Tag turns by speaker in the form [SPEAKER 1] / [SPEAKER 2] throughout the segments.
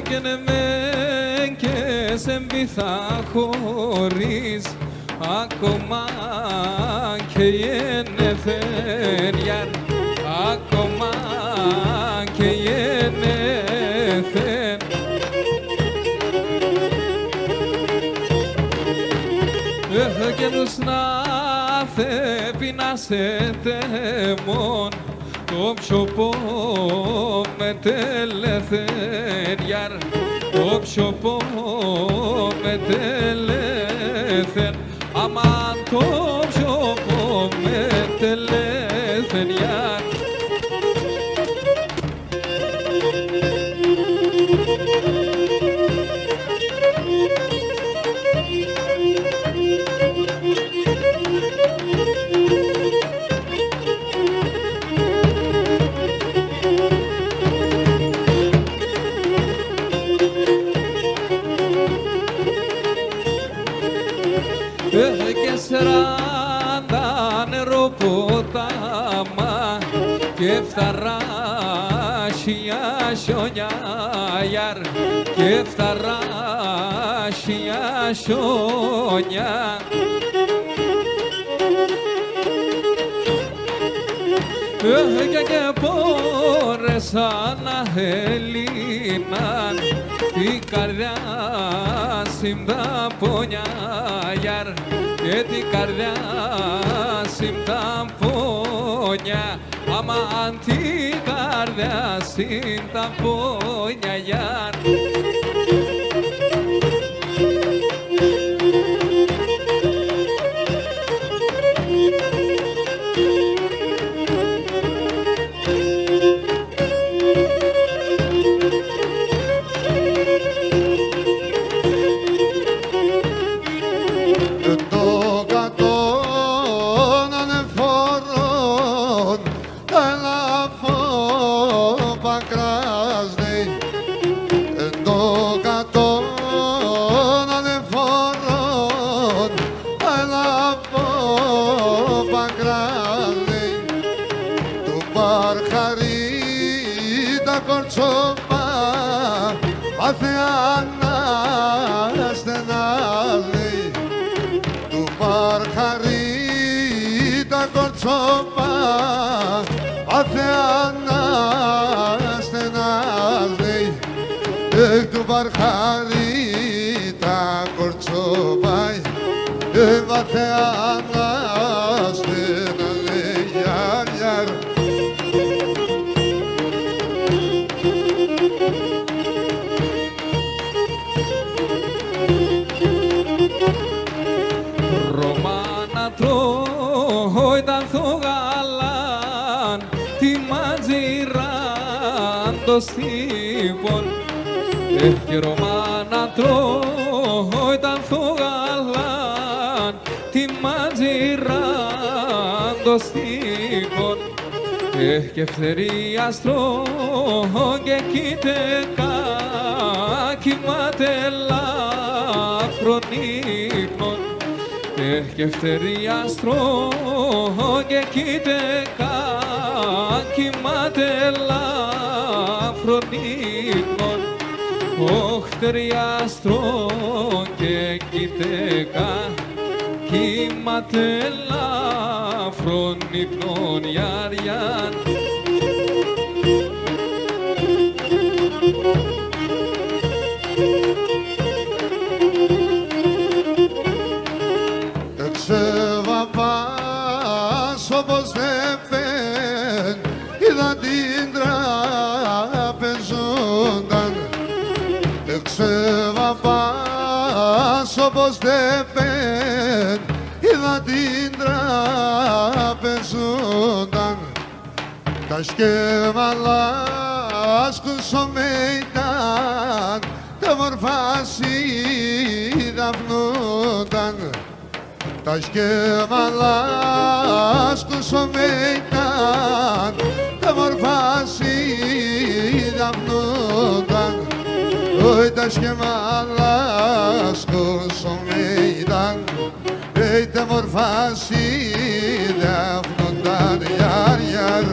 [SPEAKER 1] και ναι μεν και σε μη θα χωρίς ακόμα και γεννηθεν γιαρ, ακόμα και γεννηθεν. Και τους να θέπει να σε τέμον το ψωπό με τελεθεν γιαρ, το ψωπό με τελεθεν, αμάν το ψωπό με τελεθεν γιαρ. Και 40 νεροπόταμα και φθαρά χιλιά γιαρ, και φθαρά χιλιά. Και πόρεσα να ελίναν την καρδιά συμπτά πονιά γιαρ, και την καρδιά συμπτά πονιά, αμάν την καρδιά συμπτά πονιά γιαρ.
[SPEAKER 2] του Βαρχάρη τα κορτσόπαϊ βαθιά ανάστηνα γιαρ.
[SPEAKER 1] Ρωμάνα τρώω ήταν το γαλάν τη ματζιράν το στύπον. Και Ρωμάνα τρώω ήταν το γαλάν τη ματζιράν το στύπον. Και φτερία στρώω και κοίτεκα κοιμάται ελαφρον ύπνον. Και φτερία στρώω και κοίτεκα κοιμάται ελαφρον ύπνον. Ωχ, φτεριάστρο και κοίτεκα κοιμάται ελαφρον ύπνον γιαριάν.
[SPEAKER 2] Ξεβαπάς όπως δεν πεν είδα την τραπεζούνταν. Ξεβαπάς όπως δεν πεν είδα την τραπεζούνταν. Τα σκεύαλα σκουσομέιταν τα μορφά συνταυνούνταν. Τα σκεύαλα σκουσομέιταν τα μορφά συνταυνούνταν. Τα σκεύαλα σκουσομέιταν τα μορφά συνταυνούνταν γιαρ.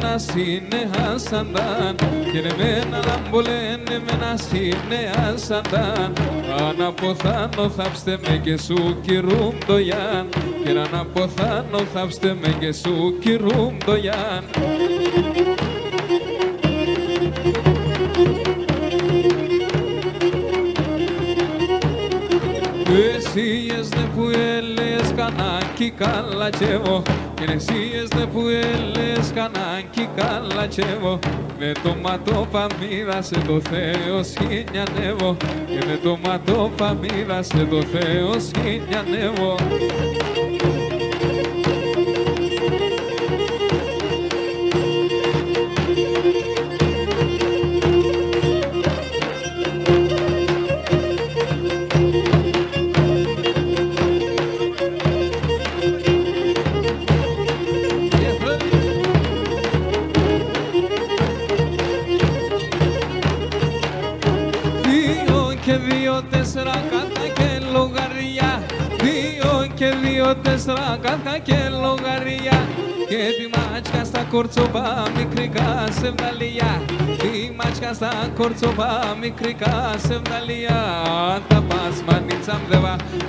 [SPEAKER 1] μένα σύνε ασαντάν και μένα λαμπολένε μένα σύνε ασαντάν αναποθάνω θαύστε με και σου κυρούμ το γιάν και αναποθάνω θαύστε με και σου κυρούμ το γιάν. Εσείς δε που έλες κανάκι καλατσεύω και εσείς δε που έλες κανάκι καλατσεύω με το ματόπα μοίρασε το Θεό σχηνιανεύω και με το ματόπα μοίρασε το Θεό σχηνιανεύω. Τέσσερα κάρτα και λογαριά, 2 και 2, 4 κάρτα και λογαριά και τη μάτσκα στα κορτσοπά μικρικά σεβδαλιά, τη μάτσκα στα κορτσοπά μικρικά σεβδαλιά. Τα πας μανίτσαμ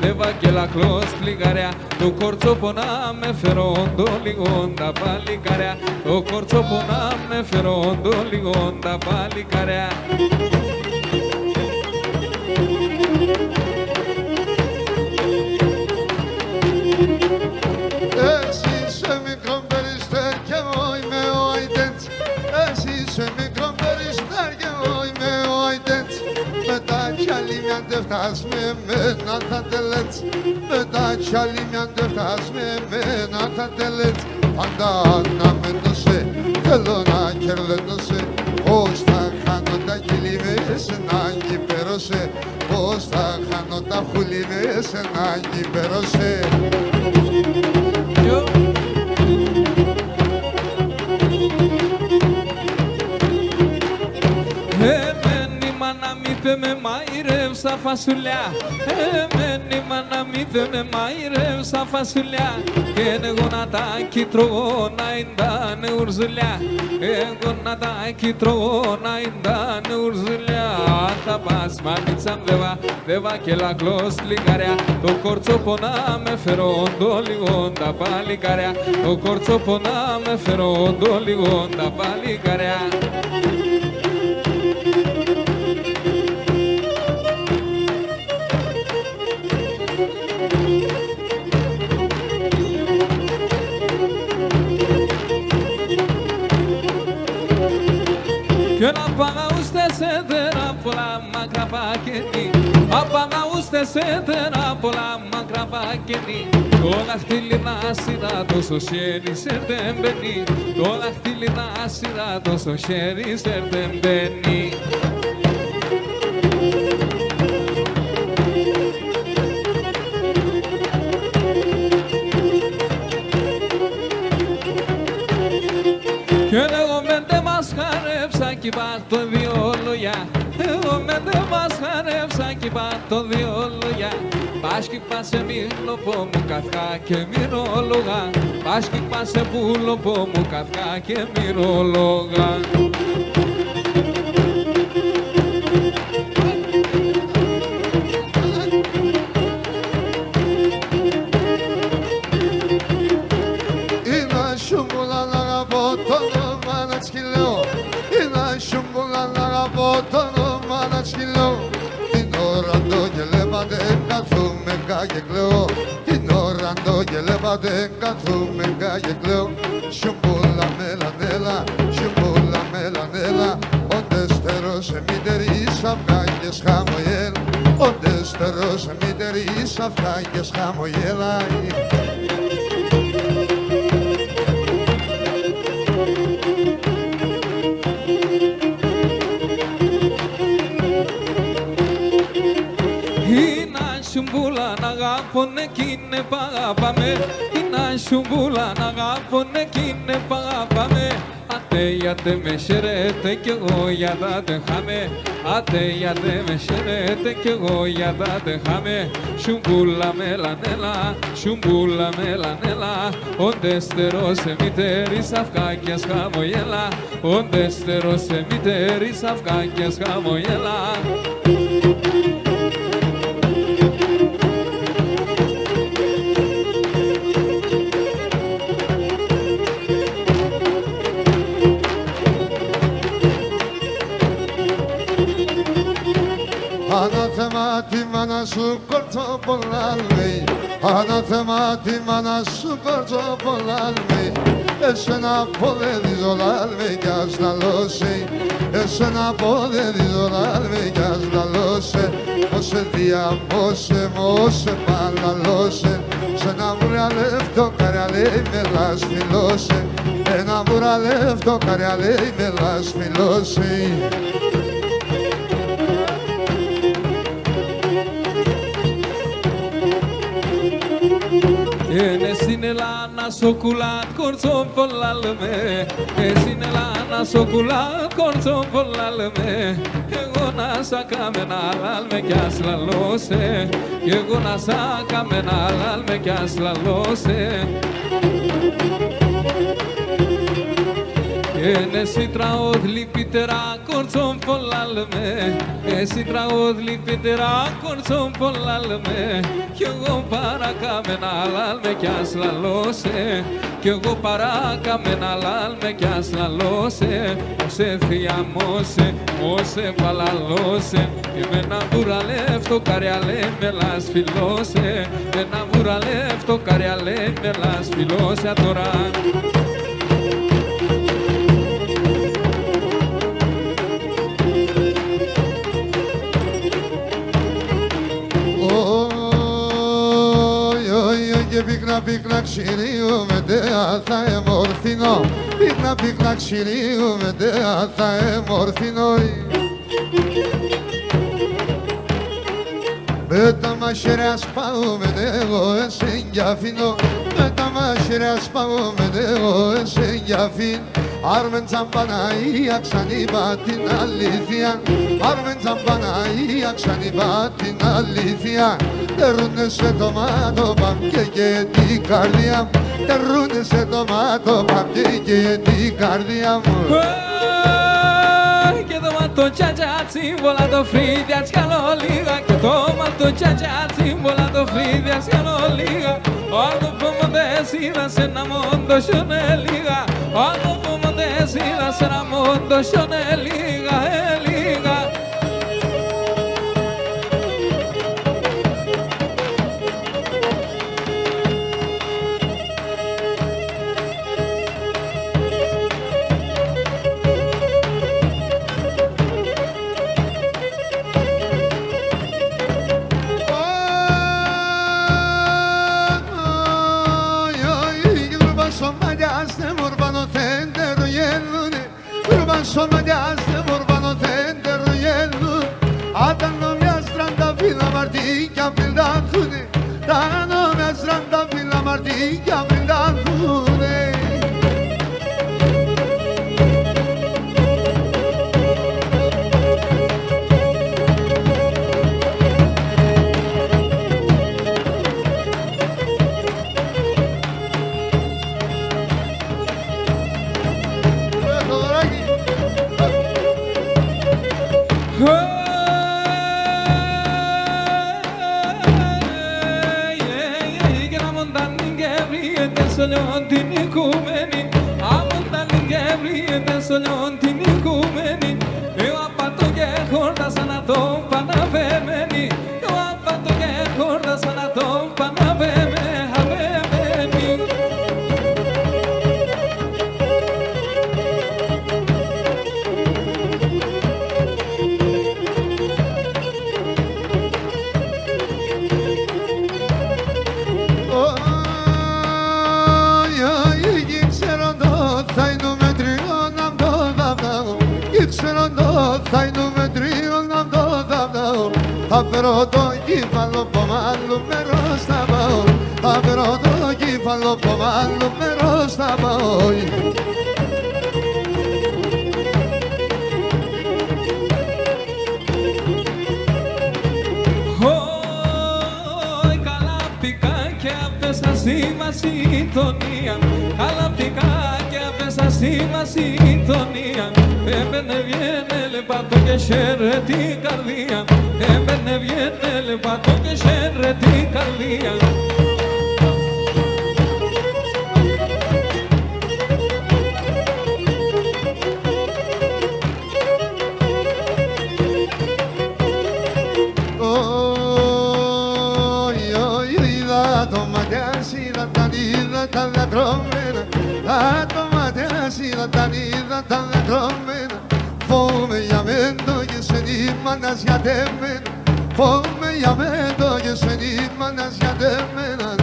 [SPEAKER 1] δεβα και λακλός πληγαριά, το κορτσόπο να με φερόντο λίγον τα παλικαριά, το κορτσόπο να με φερόντο λίγον τα παλικαριά.
[SPEAKER 2] Φτάς με εμένα θα τελέτς, μετά κι άλλη μια δεν φτάς με εμένα θα τελέτς. Πάντα να μένωσε, θέλω να κερδένωσε, πώς θα χάνω τα χείλη με σε να κυπέρωσε, πώς θα χάνω τα χούλη με σε να κυπέρωσε.
[SPEAKER 1] Με μαϊρεύσα φασουλιά, εμένη μάνα μη με μαϊρεύσα φασουλιά και εγώ να τα κοιτρώω να ιντάνε ουρζουλιά, εγώ να τα κοιτρώω να ιντάνε ουρζουλιά. Θα πας μανίτσαμ δεβα και λακλός λιγαριά, το κορτσόπο να με φερόντο λίγον τα παλικαριά, το κορτσόπο να με φερόντο λίγον τα παλικαριά. Και να πάγα ουστε σε τέρα πολλά μακρά πακένι, απάγα ουστε σε τέρα πολλά μακρά πακένι. Το δαχτύλι να σειρά τόσο χέρι σερτεμπενί, το δαχτύλι να σειρά τόσο χέρι σερτεμπενί. Και εγώ μέντε μας χαρεύσα κι είπα το δύο λόγια, εγώ μέντε μας χαρεύσα κι είπα το δύο λόγια. Πας κι είπα σε μήλοπο μου καθά και μυρόλογα, πας κι είπα σε πουλοπο μου καθά και μυρόλογα.
[SPEAKER 2] Την ώρα το γελεύατε καθούμε και κλαίω. Σιουμπούλα μελανέλα, σιουμπούλα μελανέλα, οντεστερός μητερής αυγάγες χαμογέλ, οντεστερός μητερής αυγάγες χαμογέλα.
[SPEAKER 1] Σιουμπούλα να αγάπωνε κι είναι παγάπαμε, είναι σιουμπούλα να αγάπωνε κι είναι παγάπαμε. γιατί με χαίρετε κι εγώ για τα τεχάμε. Γιατί με χαίρετε κι εγώ για τα τεχάμε. Σουμπούλα μελανέλα, σουμπούλα μελανέλα. Όντε στερώσε μητέρης αυκάκιας χαμογέλα. Όντε στερώσε μητέρης αυκάκιας χαμογέλα.
[SPEAKER 2] Ανάθεμα τη μάνα σου κορτσό πολλά λέει. Ανάθεμα τη μάνα σου κορτσό πολλά λέει. Εσένα πόδε ζολάλμε κι ας λαλώσει. Εσένα πόδε ζολάλμε κι ας λαλώσει. Μόσε διαμόσε, μόσε παλαλώσε. Σε ένα βουραλεύτο καριαλέι με λασφιλώσε. Ένα βουραλεύτο καριαλέι με λασφιλώσε.
[SPEAKER 1] Είναι λάνα σοκουλάτ κορτσό πολλά λέμε. Είναι λάνα σοκουλάτ κορτσό πολλά λέμε. Εγώ να σ' ακάμενα λάλμε κι ας λαλώσε. Εγώ να σ' ακάμενα λάλμε κι ας λαλώσε. Εσύ τραόδλη πιτερά κορτσόν πολλά λέμε. Εσύ τραόδλη πιτερά κορτσόν πολλά λέμε. Κι εγώ παρακάμενα λάλμε κι ας λαλώσε. Κι εγώ παρακάμενα λάλμε κι ας λαλώσε. Όσε θειαμώσε, όσε παλαλώσε. Με ένα βουραλεύτο καριαλέ με λασφιλώσε. Με ένα βουραλεύτο καριαλέ με λασφιλώσε τώρα.
[SPEAKER 2] Και πίκνα πίκνα ξυλίουμε τέα θα εμορφινώ. Πίκνα πίκνα ξυλίουμε τέα θα εμορφινώ. Με τα μαχαίρια σπάουμε εγώ εσέν κι αφήνω. Με τα μαχαίρια σπάουμε εγώ εσέν κι αφήνω. Άρμεν Παναγία ξανοίπα την αλήθεια. Άρμεν Παναγία ξανοίπα την αλήθεια. Τερούνε σε το μάτο παμπιέ και την καρδιά μου. Τερούνε σε το μάτο παμπιέ και την καρδιά μου.
[SPEAKER 1] Και το μάτο τσάτσα τσίμπολα το φρύδι ατσκαλώ λίγα. Και το μάτο τσάτσα τσίμπολα το φρύδι ατσκαλώ λίγα. Άλλο που μου δες είδα σε ένα μόντο σιώνε λίγα. Άλλο που μου δες είδα σε ένα μόντο σιώνε λίγα, λίγα.
[SPEAKER 2] Σομαλιάστε μορβάνο θέντερο γέλου. Άταν νομιάς τράντα φύλλα μαρτίκια φιλάνθουνε. Τα νομιάς τράντα φύλλα μαρτίκια φιλάνθουνε.
[SPEAKER 1] Σολιόν την οικουμένη, άμονταν και βρίσκεται σολιόν την οικουμένη. Εγώ απάτω και χόρτασα να τον παναβεμένη. Εγώ απάτω και χόρτασα να τον παναβεμένη.
[SPEAKER 2] Θα είναι τρίον να το δαβδάω. Θα φέρω το κύφαλο από άλλο μέρος θα πάω. Θα φέρω το κύφαλο από άλλο μέρος θα πάω.
[SPEAKER 1] συντονία. Καλαπτικά και απέσα σήμα συντονία. Έμπαινε βγαίνε λεπάτο και σέρε την καρδία. Έμπαινε βγαίνε λεπάτο και σέρε την καρδία.
[SPEAKER 2] Τα δακρόμενα, τα μάτια σίδα τα είδα τα δακρόμενα. Φοβούμαι για μέντο και σε νήμανας για τέμενα. Φοβούμαι για μέντο και σε νήμανας για τέμενα.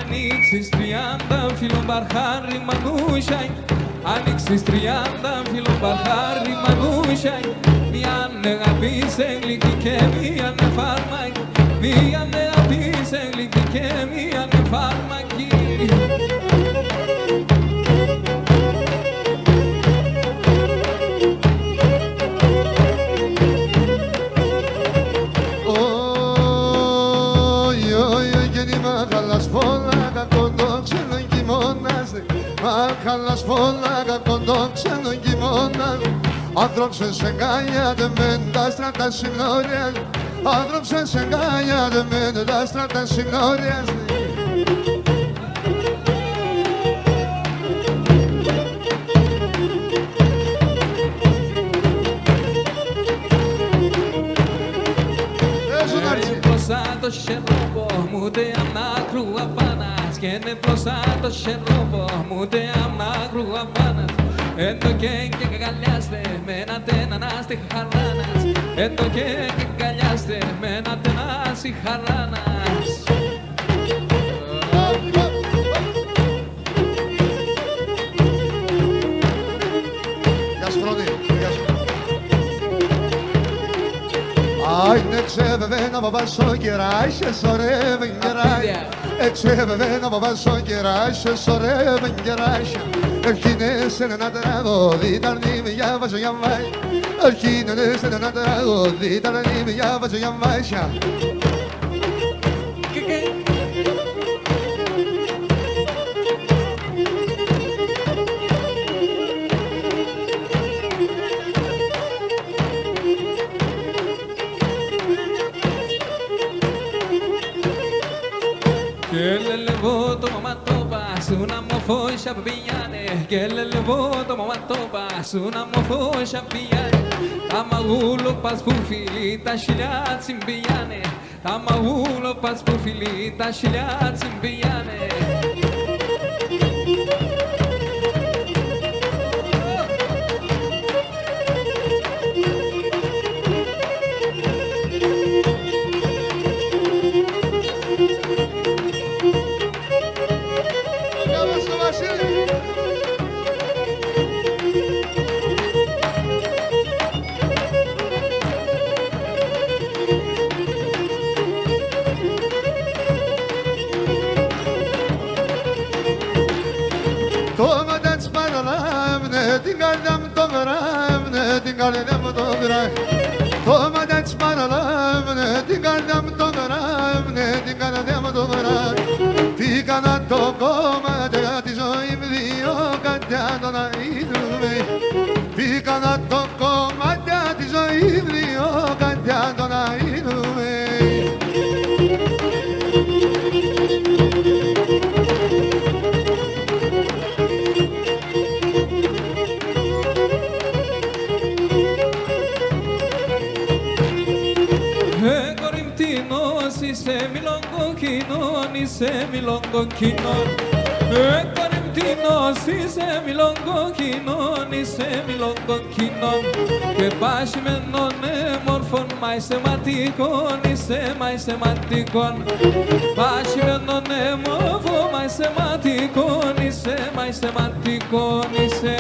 [SPEAKER 1] Ανοίξεις 30 φίλων μπαρχάρι μανούσια. Άνοιξες 30 φίλων μπαρχάρι μανούσια. Μια αγαπήσε γλυκή και μια φάρμακη. Μια αγαπήσε γλυκή και μια φάρμακη.
[SPEAKER 2] Μάχαλας φώναγα κοντό ξένο κοιμώνα. Άνθρωψε σε γκάλιατε με τα στράτα συγνώριας. Άνθρωψε σε γκάλιατε με τα στράτα συγνώριας.
[SPEAKER 1] Το σερόμπο μου τε αμάκρου απάνας και είναι μπροστά το σερόμπο μου τε αμάκρου απάνας. Έντο και αγκαλιάστε με ένα τένανας χαράνας. Έντο και αγκαλιάστε με ένα τένας χαράνας.
[SPEAKER 2] Γεια σου Φρόνη, γεια σου. Άινε ξέβευε να βαβάσω κεράσια, σωρεύεν κεράσια. Εξέβευε να βαβάσω κεράσια, σωρεύεν κεράσια. Ερχίνες ένα τραγούδι, τα νύμη για βάζω για βάσια. Ερχίνες ένα τραγούδι, τα νύμη για βάζω για βάσια.
[SPEAKER 1] Una mofosha piane, que le levo tomo matoba, una mofosha piane. Tamagulo pas pufilita shilat simbiane, tamagulo pas pufilita shilat simbiane.
[SPEAKER 2] Την καρδιά μου το γράμνε, την καρδιά μου το γράμνε. Το μάτι της παραλάμνε, την καρδιά μου το γράμνε, την καρδιά μου το γράμνε. Τι κάνα το κόμμα για τη ζωή μου δύο καρδιά το να είδουμε. Τι κάνα το κόμμα για τη ζωή μου δύο καρδιά το να είδουμε.
[SPEAKER 1] Είσαι μιλόγκο κοινών, είσαι μιλόγκο κοινών. Κορυμπτίνος, είσαι μιλόγκο κοινών, είσαι μιλόγκο κοινών. Και πάσιμενον μόρφων μαϊσεματικών, είσαι μαϊσεματικών. Πάσιμενον μόρφων μαϊσεματικών, είσαι μαϊσεματικών, είσαι.